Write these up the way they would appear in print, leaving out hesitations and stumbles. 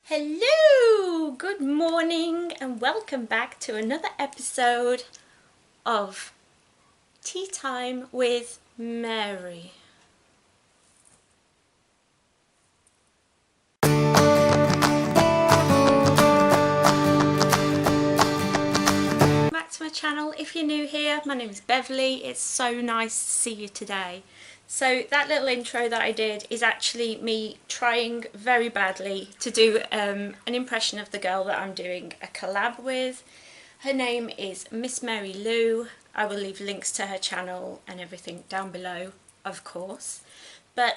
Hello, good morning and welcome back to another episode of Tea Time with Mary. Back to my channel. If you're new here, my name is Beverly. It's so nice to see you today. So that little intro that I did is actually me trying very badly to do an impression of the girl that I'm doing a collab with. Her name is Miss Mary Lou. I will leave links to her channel and everything down below, of course. But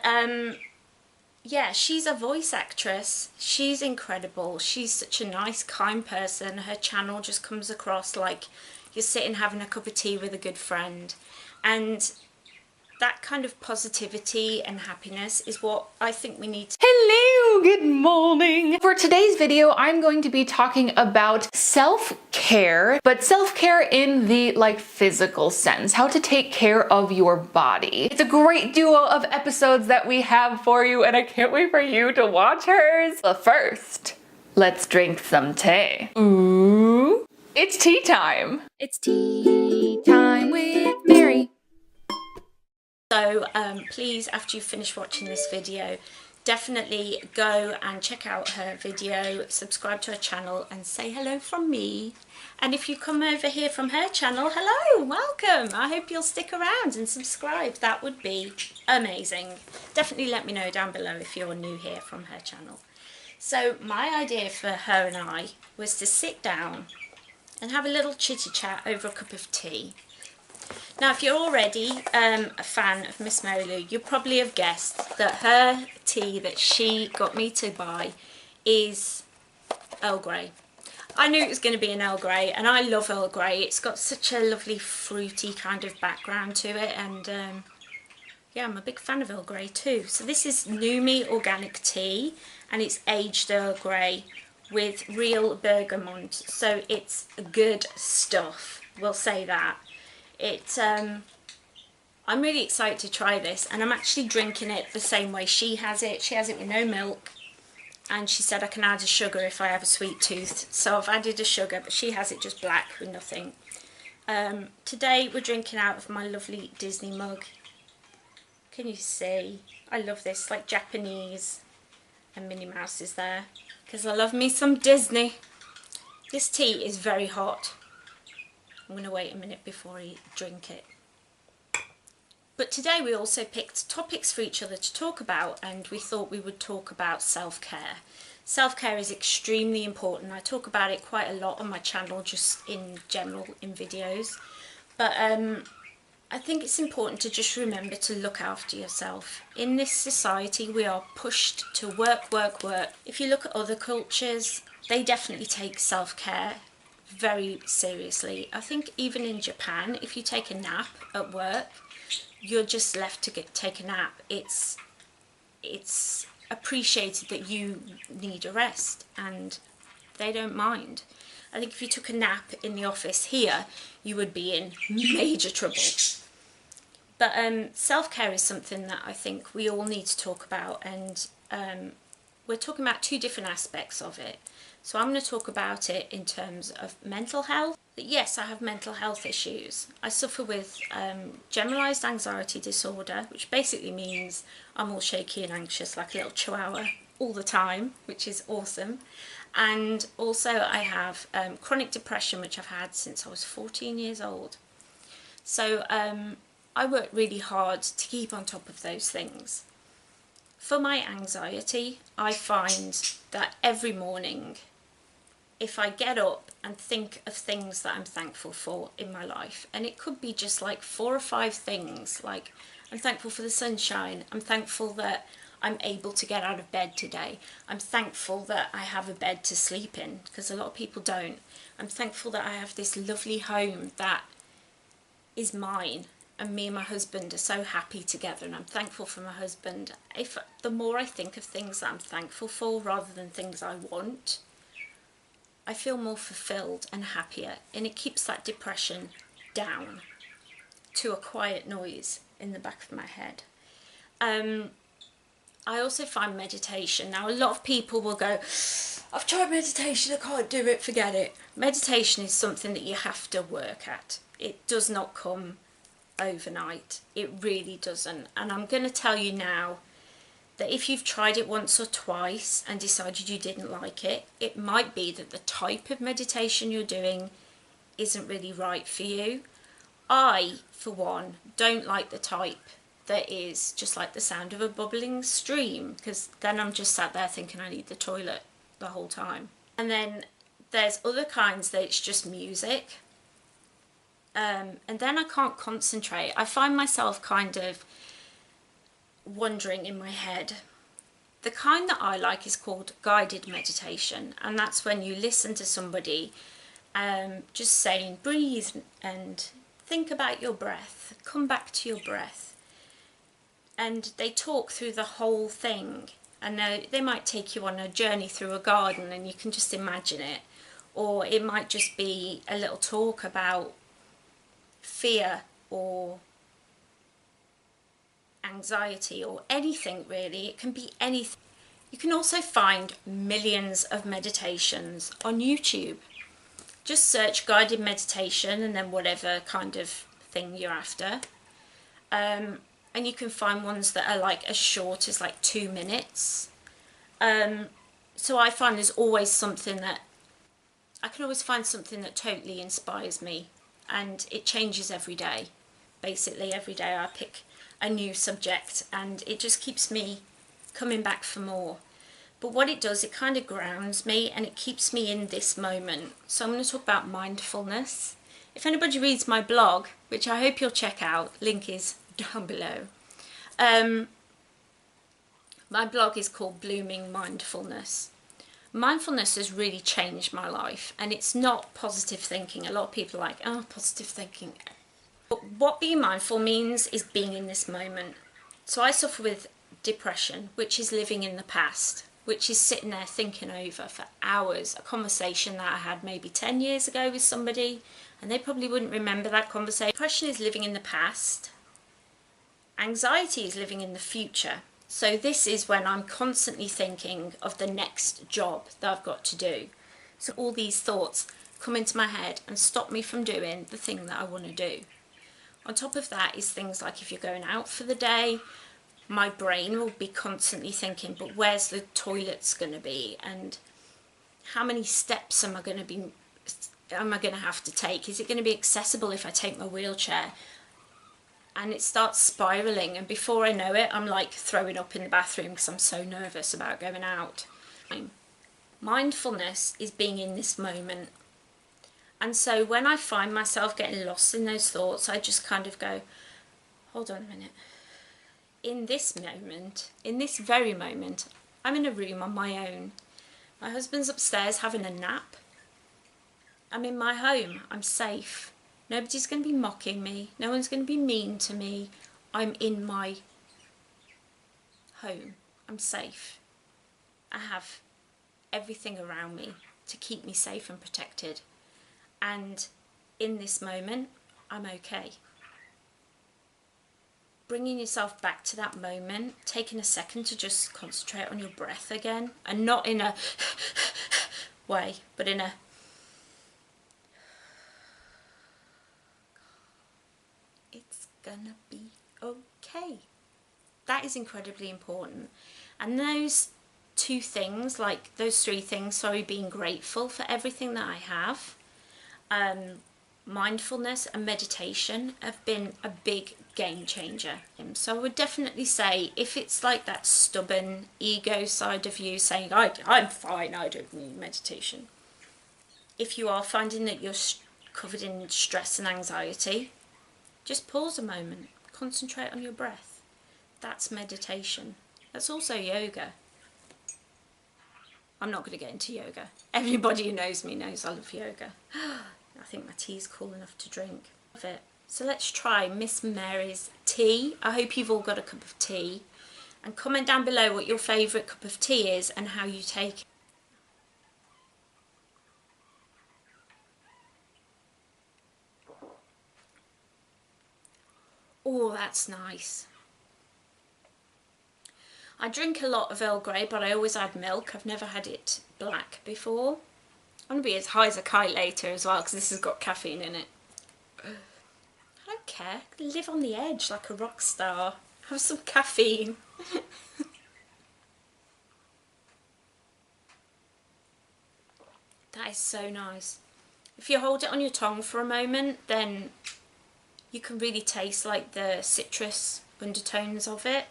yeah, she's a voice actress. She's incredible. She's such a nice, kind person. Her channel just comes across like you're sitting having a cup of tea with a good friend. And that kind of positivity and happiness is what I think we need. Hello, good morning. For today's video, I'm going to be talking about self-care, but self-care in the physical sense, how to take care of your body. It's a great duo of episodes that we have for you, and I can't wait for you to watch hers. But first, let's drink some tea. Ooh, it's tea time. It's tea time with Mary. So please, after you finish watching this video, definitely go and check out her video, subscribe to her channel and say hello from me. And if you come over here from her channel, hello, welcome. I hope you'll stick around and subscribe. That would be amazing. Definitely let me know down below if you're new here from her channel. So my idea for her and I was to sit down and have a little chitty chat over a cup of tea. Now, if you're already a fan of Miss Mary Lou, you probably have guessed that her tea that she got me to buy is Earl Grey. I knew it was going to be an Earl Grey, and I love Earl Grey. It's got such a lovely fruity kind of background to it, and yeah, I'm a big fan of Earl Grey too. So this is Numi organic tea, and it's aged Earl Grey with real bergamot. So it's good stuff, we'll say that. I'm really excited to try this, and I'm actually drinking it the same way she has it. She has it with no milk, and she said I can add a sugar if I have a sweet tooth. So I've added a sugar, but she has it just black with nothing. Today we're drinking out of my lovely Disney mug. Can you see? I love this, like Japanese, and Minnie Mouse is there, because I love me some Disney. This tea is very hot. I'm going to wait a minute before I drink it. But today we also picked topics for each other to talk about, and we thought we would talk about self-care. Self-care is extremely important. I talk about it quite a lot on my channel, just in general in videos. But I think it's important to just remember to look after yourself. In this society we are pushed to work, work, work. If you look at other cultures, they definitely take self-care very seriously. I think even in Japan, if you take a nap at work, you're just left to take a nap. It's appreciated that you need a rest, and they don't mind. I think if you took a nap in the office here, you would be in major trouble. But self-care is something that I think we all need to talk about, and we're talking about two different aspects of it. So I'm going to talk about it in terms of mental health. Yes, I have mental health issues. I suffer with generalised anxiety disorder, which basically means I'm all shaky and anxious like a little chihuahua all the time, which is awesome. And also I have chronic depression, which I've had since I was 14 years old. So I work really hard to keep on top of those things. For my anxiety, I find that every morning, if I get up and think of things that I'm thankful for in my life, and it could be just like 4 or 5 things, like I'm thankful for the sunshine, I'm thankful that I'm able to get out of bed today, I'm thankful that I have a bed to sleep in, because a lot of people don't, I'm thankful that I have this lovely home that is mine, and me and my husband are so happy together, and I'm thankful for my husband. The more I think of things that I'm thankful for rather than things I want, I feel more fulfilled and happier, and it keeps that depression down to a quiet noise in the back of my head. I also find meditation. Now, a lot of people will go, I've tried meditation, I can't do it, forget it. Meditation is something that you have to work at. It does not come overnight. It really doesn't. And I'm going to tell you now that if you've tried it once or twice and decided you didn't like it, it might be that the type of meditation you're doing isn't really right for you. I, for one, don't like the type that is just like the sound of a bubbling stream, because then I'm just sat there thinking I need the toilet the whole time. And then there's other kinds that it's just music. And then I can't concentrate. I find myself kind of wandering in my head. The kind that I like is called guided meditation, and that's when you listen to somebody just saying breathe and think about your breath, come back to your breath, and they talk through the whole thing, and they might take you on a journey through a garden and you can just imagine it, or it might just be a little talk about fear or anxiety or anything really. It can be anything. You can also find millions of meditations on YouTube. Just search guided meditation and then whatever kind of thing you're after. And you can find ones that are like as short as like 2 minutes. So I find there's always something that, I can always find something that totally inspires me, and it changes every day. Basically every day I pick a new subject and it just keeps me coming back for more. But what it does, it kind of grounds me and it keeps me in this moment. So I'm going to talk about mindfulness. If anybody reads my blog, which I hope you'll check out, link is down below. My blog is called Blooming Mindfulness. Mindfulness has really changed my life, and it's not positive thinking. A lot of people are like, oh, positive thinking. But what being mindful means is being in this moment. So I suffer with depression, which is living in the past, which is sitting there thinking over for hours a conversation that I had maybe 10 years ago with somebody, and they probably wouldn't remember that conversation. Depression is living in the past. Anxiety is living in the future. So this is when I'm constantly thinking of the next job that I've got to do. So all these thoughts come into my head and stop me from doing the thing that I want to do. On top of that is things like if you're going out for the day, my brain will be constantly thinking, but where's the toilets going to be? And how many steps am I going to have to take? Is it going to be accessible if I take my wheelchair? And it starts spiraling, and before I know it, I'm like throwing up in the bathroom because I'm so nervous about going out. Mindfulness is being in this moment. And so when I find myself getting lost in those thoughts, I just kind of go, hold on a minute. In this moment, in this very moment, I'm in a room on my own. My husband's upstairs having a nap. I'm in my home. I'm safe. Nobody's going to be mocking me. No one's going to be mean to me. I'm in my home. I'm safe. I have everything around me to keep me safe and protected. And in this moment, I'm okay. Bringing yourself back to that moment, taking a second to just concentrate on your breath again, and not in a way, but in a it's gonna be okay. That is incredibly important. And those two things, like those three things, sorry, being grateful for everything that I have, mindfulness and meditation have been a big game changer. So I would definitely say, if it's like that stubborn ego side of you saying, I'm fine, I don't need meditation. If you are finding that you're covered in stress and anxiety, just pause a moment, concentrate on your breath. That's meditation. That's also yoga. I'm not going to get into yoga. Everybody who knows me knows I love yoga. I think my tea's cool enough to drink. Love it. So let's try Miss Mary's tea. I hope you've all got a cup of tea. And comment down below what your favourite cup of tea is and how you take it. Oh, that's nice. I drink a lot of Earl Grey, but I always add milk. I've never had it black before. I'm going to be as high as a kite later as well, because this has got caffeine in it. I don't care. Live on the edge like a rock star. Have some caffeine. That is so nice. If you hold it on your tongue for a moment, then you can really taste like the citrus undertones of it.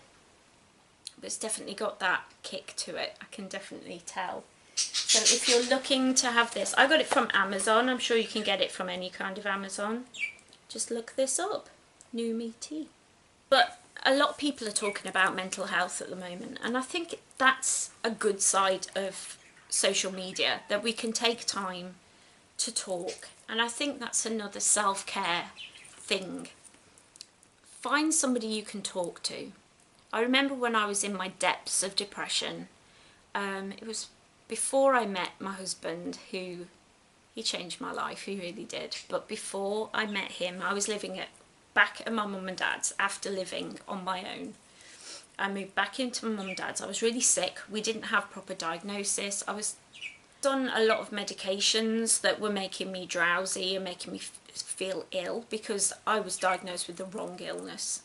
But it's definitely got that kick to it. I can definitely tell. So if you're looking to have this, I got it from Amazon. I'm sure you can get it from any kind of Amazon. Just look this up. New Me Tea. But a lot of people are talking about mental health at the moment, and I think that's a good side of social media, that we can take time to talk. And I think that's another self-care thing. Find somebody you can talk to. I remember when I was in my depths of depression, it was before I met my husband, who, he changed my life, he really did. But before I met him, I was living back at my mum and dad's after living on my own. I moved back into my mum and dad's. I was really sick. We didn't have proper diagnosis. I was on a lot of medications that were making me drowsy and making me feel ill, because I was diagnosed with the wrong illness.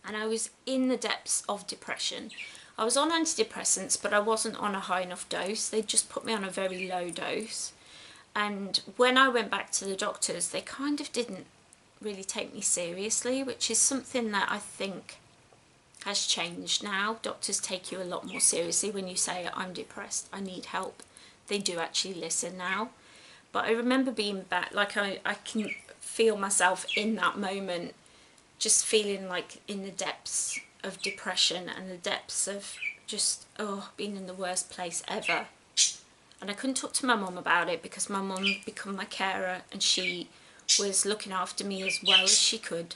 And I was in the depths of depression. I was on antidepressants, but I wasn't on a high enough dose. They just put me on a very low dose. And when I went back to the doctors, they kind of didn't really take me seriously, which is something that I think has changed now. Doctors take you a lot more seriously when you say, I'm depressed, I need help. They do actually listen now. But I remember being back, like I can feel myself in that moment, just feeling like in the depths of depression and the depths of just, being in the worst place ever. And I couldn't talk to my mum about it, because my mum became my carer and she was looking after me as well as she could.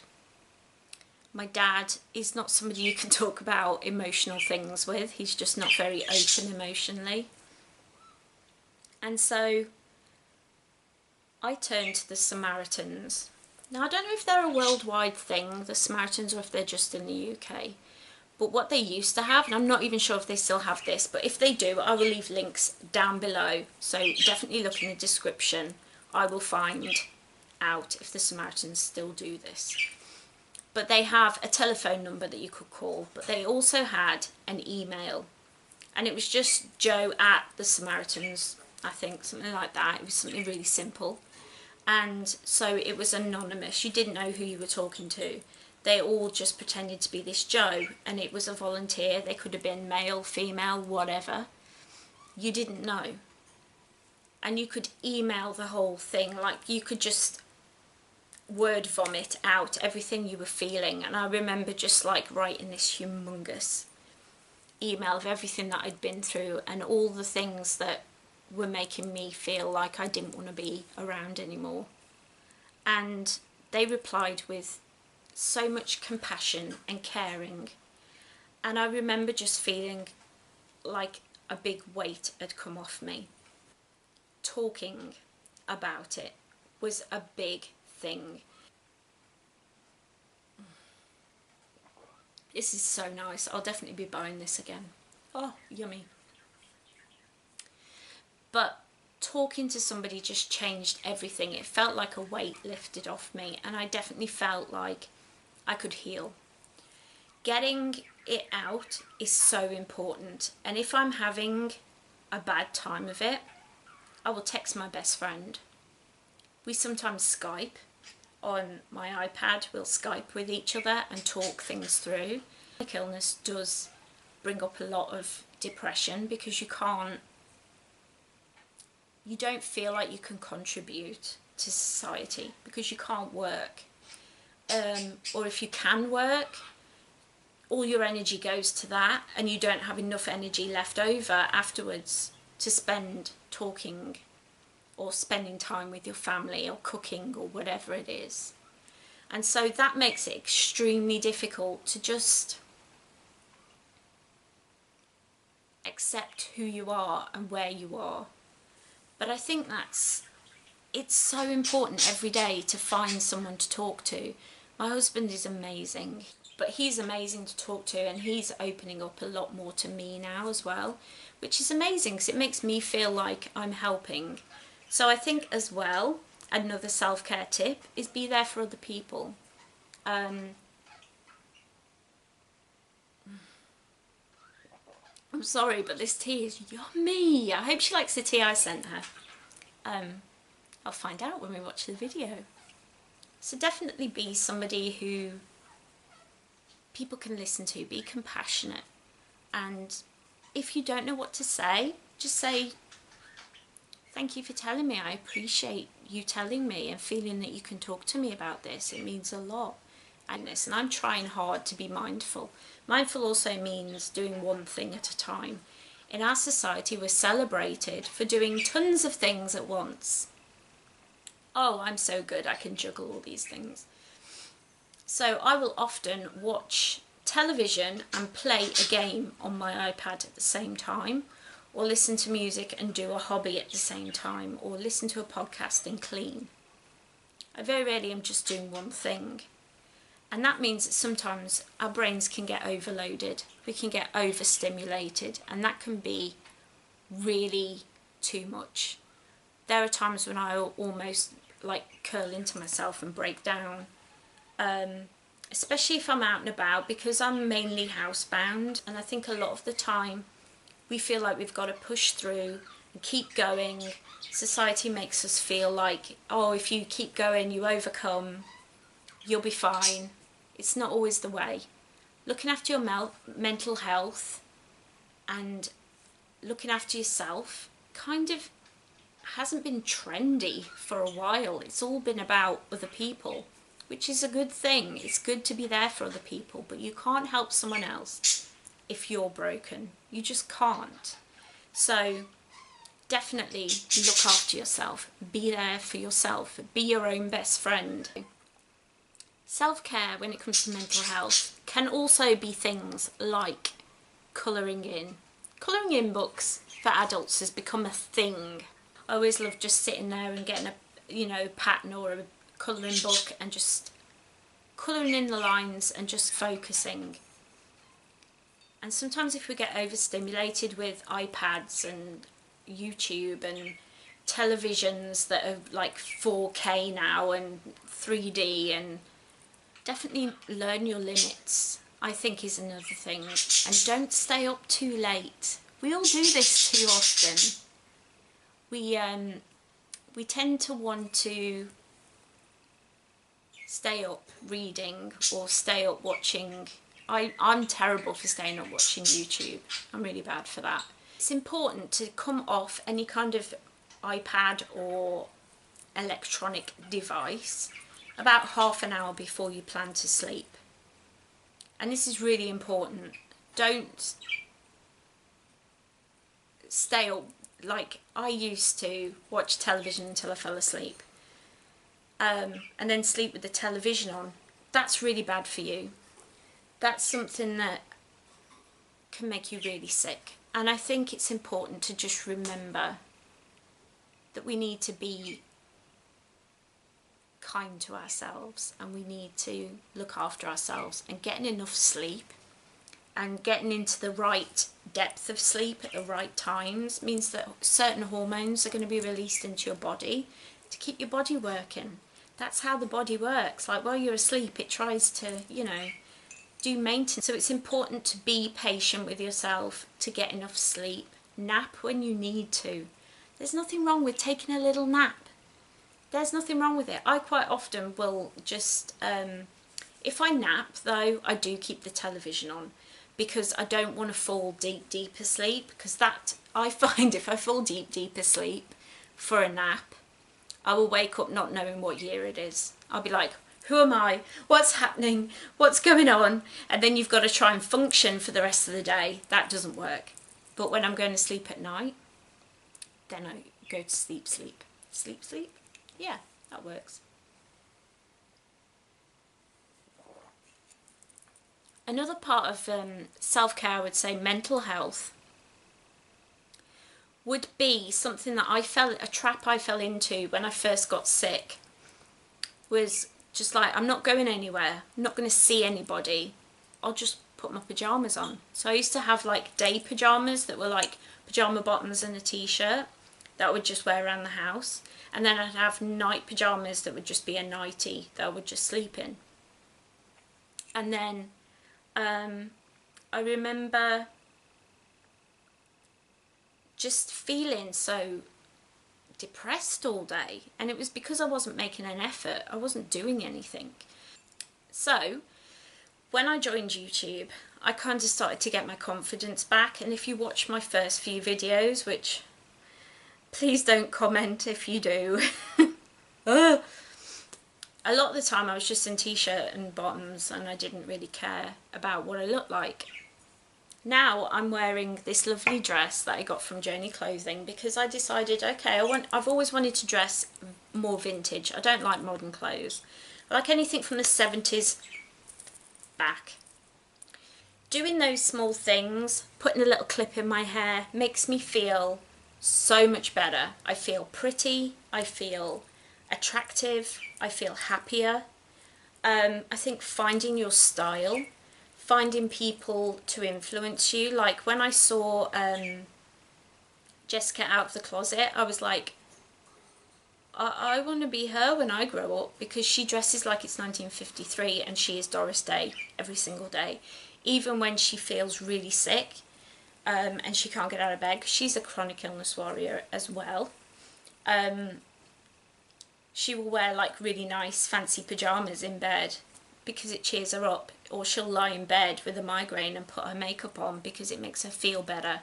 My dad is not somebody you can talk about emotional things with. He's just not very open emotionally. And so I turned to the Samaritans. Now, I don't know if they're a worldwide thing, the Samaritans, or if they're just in the UK. But what they used to have, and I'm not even sure if they still have this, but if they do, I will leave links down below. So definitely look in the description. I will find out if the Samaritans still do this. But they have a telephone number that you could call, but they also had an email. And it was just Joe at the Samaritans, I think, something like that. It was something really simple. And so it was anonymous. You didn't know who you were talking to. They all just pretended to be this Joe, and it was a volunteer. They could have been male, female, whatever. You didn't know. And you could email the whole thing, like you could just word vomit out everything you were feeling. And I remember just like writing this humongous email of everything that I'd been through and all the things that were making me feel like I didn't want to be around anymore. And they replied with so much compassion and caring. And I remember just feeling like a big weight had come off me. Talking about it was a big thing. This is so nice. I'll definitely be buying this again. Oh, yummy. But talking to somebody just changed everything. It felt like a weight lifted off me, and I definitely felt like I could heal. Getting it out is so important. And if I'm having a bad time of it, I will text my best friend. We sometimes Skype. On my iPad, we'll Skype with each other and talk things through. Chronic illness does bring up a lot of depression, because you don't feel like you can contribute to society because you can't work. Or if you can work, all your energy goes to that, and you don't have enough energy left over afterwards to spend talking or spending time with your family or cooking or whatever it is. And so that makes it extremely difficult to just accept who you are and where you are. But I think it's so important every day to find someone to talk to. My husband is amazing. But he's amazing to talk to, and he's opening up a lot more to me now as well, which is amazing because it makes me feel like I'm helping. So I think as well, another self-care tip is be there for other people. I'm sorry, but this tea is yummy. I hope she likes the tea I sent her. I'll find out when we watch the video. So definitely be somebody who people can listen to, be compassionate. And if you don't know what to say, just say, thank you for telling me. I appreciate you telling me and feeling that you can talk to me about this. It means a lot. And I'm trying hard to be mindful. Mindful also means doing one thing at a time. In our society, we're celebrated for doing tons of things at once. Oh, I'm so good, I can juggle all these things. So I will often watch television and play a game on my iPad at the same time, or listen to music and do a hobby at the same time, or listen to a podcast and clean. I very rarely am just doing one thing. And that means that sometimes our brains can get overloaded, we can get overstimulated, and that can be really too much. There are times when I almost like curl into myself and break down, especially if I'm out and about, because I'm mainly housebound, and I think a lot of the time we feel like we've got to push through and keep going. Society makes us feel like, oh, if you keep going, you overcome, you'll be fine. It's not always the way. Looking after your mental health and looking after yourself kind of hasn't been trendy for a while. It's all been about other people, which is a good thing. It's good to be there for other people, but you can't help someone else if you're broken. You just can't. So definitely look after yourself. Be there for yourself. Be your own best friend. Self-care when it comes to mental health can also be things like colouring in. Colouring in books for adults has become a thing. I always love just sitting there and getting a pattern or a colouring book and just colouring in the lines and just focusing. And sometimes if we get overstimulated with iPads and YouTube and televisions that are like 4K now and 3D, and definitely learn your limits, I think, is another thing. And don't stay up too late. We all do this too often. We tend to want to stay up reading or stay up watching. I'm terrible for staying up watching YouTube. I'm really bad for that. It's important to come off any kind of iPad or electronic device about half an hour before you plan to sleep. And this is really important. Don't stay up. Like I used to watch television until I fell asleep, and then sleep with the television on. That's really bad for you. That's something that can make you really sick. And I think it's important to just remember that we need to be kind to ourselves, and we need to look after ourselves, and getting enough sleep and getting into the right depth of sleep at the right times means that certain hormones are going to be released into your body to keep your body working. That's how the body works. Like while you're asleep, it tries to, do maintenance. So it's important to be patient with yourself, to get enough sleep, nap when you need to. There's nothing wrong with taking a little nap. There's nothing wrong with it. I quite often will just, if I nap though, I do keep the television on, because I don't want to fall deep asleep, because that, I find if I fall deep asleep for a nap, I will wake up not knowing what year it is. I'll be like, who am I? What's happening? What's going on? And then you've got to try and function for the rest of the day. That doesn't work. But when I'm going to sleep at night, then I go to sleep. Sleep? Yeah, that works. Another part of self-care, I would say mental health, would be something that a trap I fell into when I first got sick, was just like, I'm not going anywhere, I'm not going to see anybody, I'll just put my pyjamas on. So I used to have like day pyjamas that were like pyjama bottoms and a t-shirt that I would just wear around the house. And then I'd have night pyjamas that would just be a nightie that I would just sleep in. And then I remember just feeling so depressed all day, and it was because I wasn't making an effort. I wasn't doing anything. So when I joined YouTube, I kind of started to get my confidence back. And if you watch my first few videos, which please don't comment if you do, a lot of the time I was just in t-shirt and bottoms and I didn't really care about what I looked like. Now I'm wearing this lovely dress that I got from Journey Clothing because I decided, okay, I've always wanted to dress more vintage. I don't like modern clothes. I like anything from the 70s back. Doing those small things, putting a little clip in my hair, makes me feel so much better. I feel pretty, I feel attractive, I feel happier. I think finding your style, finding people to influence you. Like when I saw Jessica out of the closet, I was like, I want to be her when I grow up, because she dresses like it's 1953 and she is Doris Day every single day. Even when she feels really sick and she can't get out of bed, 'cause she's a chronic illness warrior as well. She will wear like really nice fancy pyjamas in bed because it cheers her up, or she'll lie in bed with a migraine and put her makeup on because it makes her feel better.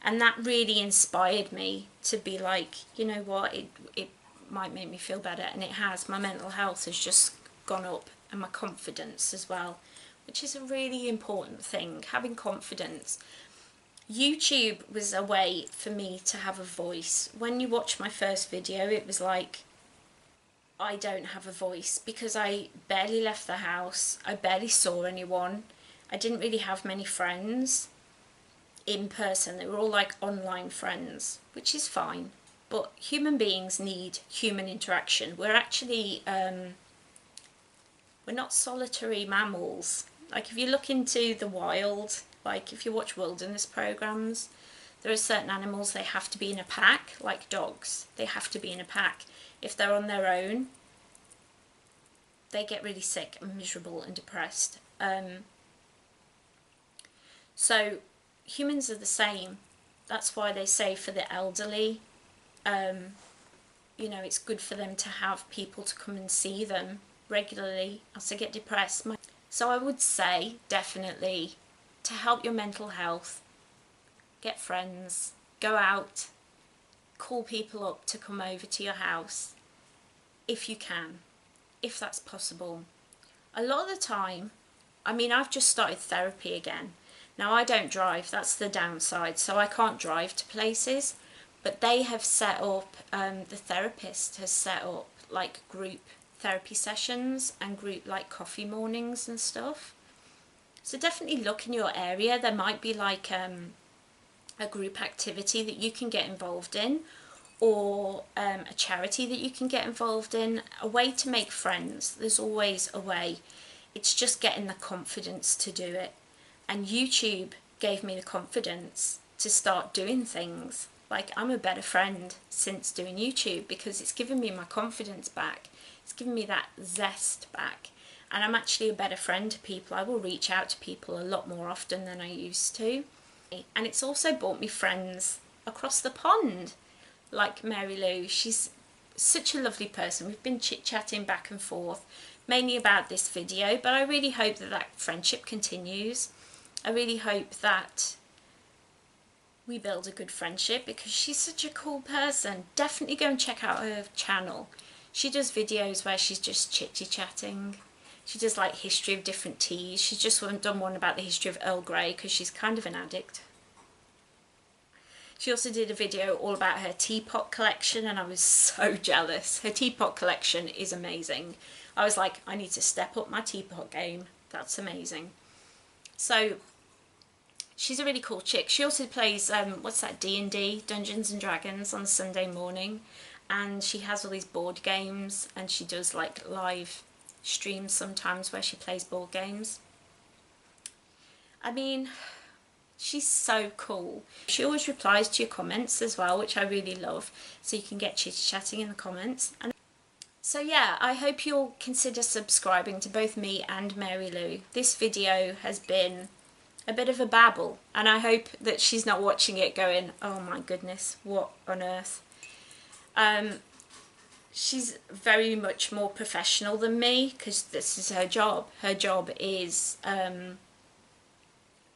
And that really inspired me to be like, you know what, it might make me feel better, and it has. My mental health has just gone up, and my confidence as well, which is a really important thing, having confidence. YouTube was a way for me to have a voice. When you watch my first video, it was like, I don't have a voice because I barely left the house, I barely saw anyone, I didn't really have many friends in person. They were all like online friends, which is fine, but human beings need human interaction. We're actually, we're not solitary mammals. Like if you look into the wild, like if you watch wilderness programs, there are certain animals, they have to be in a pack, like dogs, they have to be in a pack. If they're on their own, they get really sick and miserable and depressed. So humans are the same. That's why they say for the elderly, you know, it's good for them to have people to come and see them regularly as they get depressed. So I would say definitely to help your mental health, get friends, go out, call people up to come over to your house if you can, if that's possible. A lot of the time, I mean, I've just started therapy again. Now I don't drive, that's the downside, so I can't drive to places, but they have set up, the therapist has set up like group therapy sessions and group like coffee mornings and stuff. So definitely look in your area. There might be like a group activity that you can get involved in, or a charity that you can get involved in, a way to make friends. There's always a way. It's just getting the confidence to do it. And YouTube gave me the confidence to start doing things. Like I'm a better friend since doing YouTube because it's given me my confidence back. It's given me that zest back. And I'm actually a better friend to people. I will reach out to people a lot more often than I used to. And it's also brought me friends across the pond, like Mary Lou. She's such a lovely person. We've been chit-chatting back and forth, mainly about this video, but I really hope that that friendship continues. I really hope that we build a good friendship because she's such a cool person. Definitely go and check out her channel. She does videos where she's just chitty-chatting. She does like history of different teas. She's just done one about the history of Earl Grey because she's kind of an addict. She also did a video all about her teapot collection and I was so jealous. Her teapot collection is amazing. I was like, I need to step up my teapot game. That's amazing. So she's a really cool chick. She also plays, what's that, D&D, Dungeons and Dragons, on Sunday morning. And she has all these board games and she does like live streams sometimes where she plays board games. I mean, she's so cool. She always replies to your comments as well, which I really love. So you can get chit-chatting in the comments. And so yeah, I hope you'll consider subscribing to both me and Mary Lou. This video has been a bit of a babble, and I hope that she's not watching it going, oh my goodness, what on earth. She's very much more professional than me, because this is her job. Her job is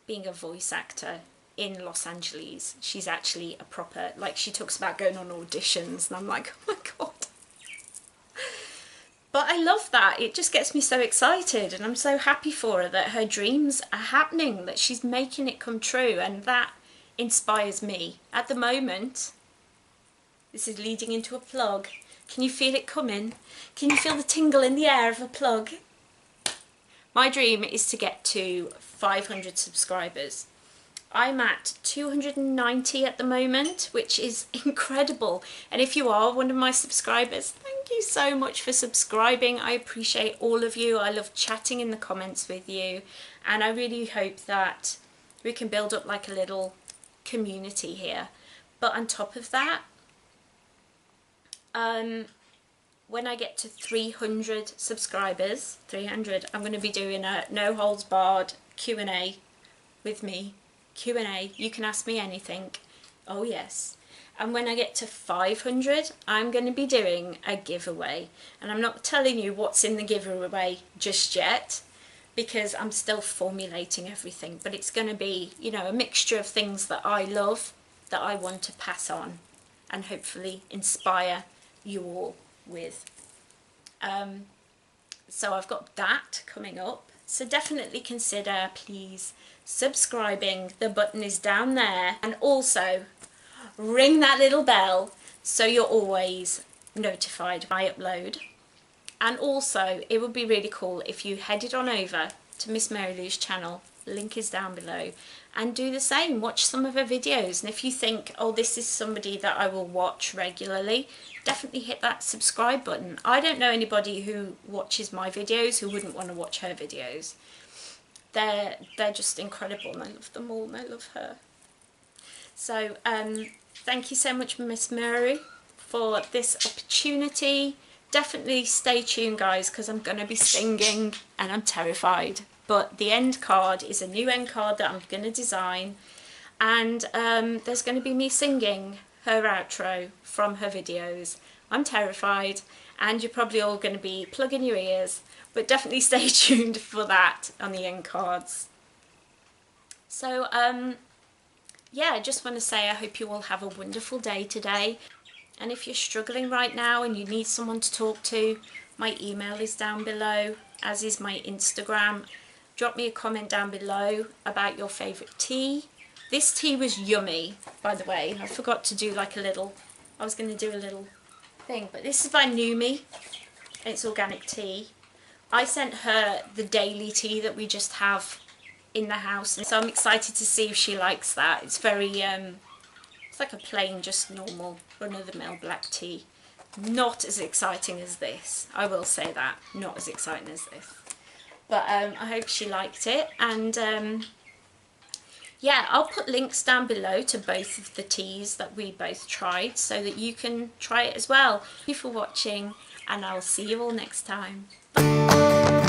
being a voice actor in Los Angeles. She's actually a proper, like, she talks about going on auditions, and I'm like, oh my god. But I love that. It just gets me so excited, and I'm so happy for her that her dreams are happening, that she's making it come true, and that inspires me. At the moment, this is leading into a plug. Can you feel it coming? Can you feel the tingle in the air of a plug? My dream is to get to 500 subscribers. I'm at 290 at the moment, which is incredible. And if you are one of my subscribers, thank you so much for subscribing. I appreciate all of you. I love chatting in the comments with you. And I really hope that we can build up like a little community here. But on top of that, when I get to 300 subscribers, I'm going to be doing a no holds barred Q&A with me. Q&A, you can ask me anything. Oh yes. And when I get to 500, I'm going to be doing a giveaway. And I'm not telling you what's in the giveaway just yet, because I'm still formulating everything. But it's going to be, you know, a mixture of things that I love, that I want to pass on, and hopefully inspire you all with. So I've got that coming up. So definitely consider, please, subscribing. The button is down there, and also ring that little bell so you're always notified when I upload. And also it would be really cool if you headed on over to Miss Mary Lou's channel, link is down below, and do the same. Watch some of her videos, and if you think, oh, this is somebody that I will watch regularly, definitely hit that subscribe button. I don't know anybody who watches my videos who wouldn't want to watch her videos. They're just incredible, and I love them all, and I love her. So thank you so much, Miss Mary, for this opportunity. Definitely stay tuned, guys, because I'm going to be singing and I'm terrified. But the end card is a new end card that I'm going to design, and there's going to be me singing her outro from her videos. I'm terrified, and you're probably all going to be plugging your ears, but definitely stay tuned for that on the end cards. So yeah, I just want to say I hope you all have a wonderful day today. And if you're struggling right now and you need someone to talk to, my email is down below, as is my Instagram. Drop me a comment down below about your favourite tea. This tea was yummy, by the way. I forgot to do like a little, I was going to do a little thing, but this is by Numi. It's organic tea. I sent her the daily tea that we just have in the house, and so I'm excited to see if she likes that. It's very, it's like a plain, just normal, run-of-the-mill black tea. Not as exciting as this, I will say that. Not as exciting as this. But I hope she liked it, and yeah, I'll put links down below to both of the teas that we both tried so that you can try it as well. Thank you for watching, and I'll see you all next time. Bye.